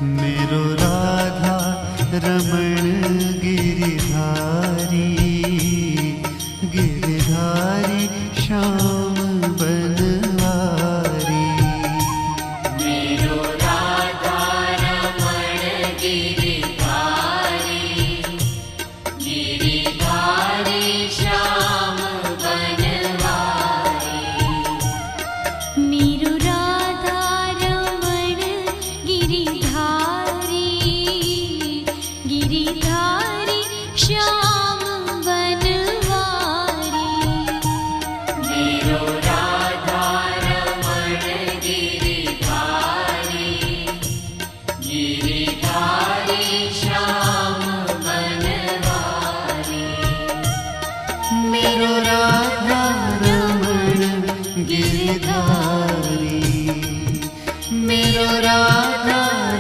मेरो राधा रमण गिरिधारी, गिरिधारी श्याम बनवारी। मेरो राधा रमण गिरिधारी, गिरिधारी श्याम बनवारी। मेरो राधा रमण गिरिधारी, गिरिधारी श्याम बनवारी। मेरो राधा रमण गिरिधारी, गिरि